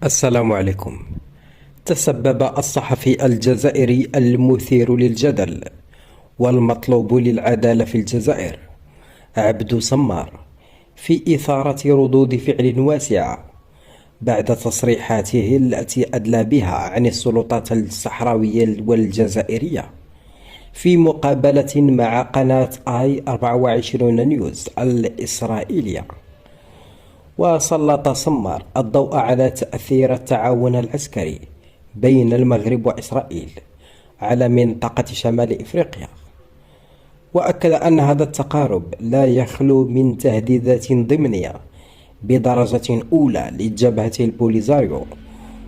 السلام عليكم. تسبب الصحفي الجزائري المثير للجدل والمطلوب للعدالة في الجزائر عبدو سمار في إثارة ردود فعل واسعة بعد تصريحاته التي أدلى بها عن السلطات الصحراوية والجزائرية في مقابلة مع قناة آي 24 نيوز الإسرائيلية. وسلط سمار الضوء على تأثير التعاون العسكري بين المغرب وإسرائيل على منطقة شمال إفريقيا، وأكد أن هذا التقارب لا يخلو من تهديدات ضمنية بدرجة أولى لجبهة البوليزاريو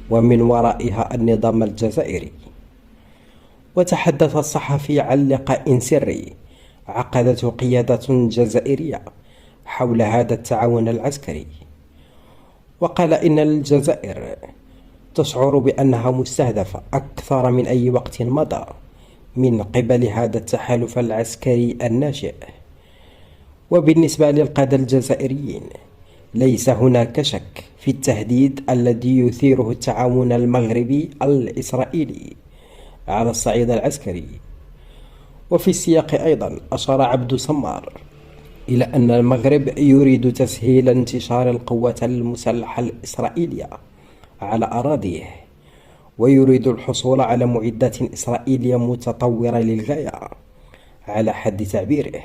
ومن ورائها النظام الجزائري. وتحدث الصحفي عن لقاء سري عقدته قيادة جزائرية حول هذا التعاون العسكري، وقال إن الجزائر تشعر بأنها مستهدفة أكثر من أي وقت مضى من قبل هذا التحالف العسكري الناشئ. وبالنسبة للقادة الجزائريين ليس هناك شك في التهديد الذي يثيره التعاون المغربي الإسرائيلي على الصعيد العسكري. وفي السياق أيضا أشار عبدو سمار إلى أن المغرب يريد تسهيل انتشار القوات المسلحة الإسرائيلية على أراضيه، ويريد الحصول على معدات إسرائيلية متطورة للغاية على حد تعبيره.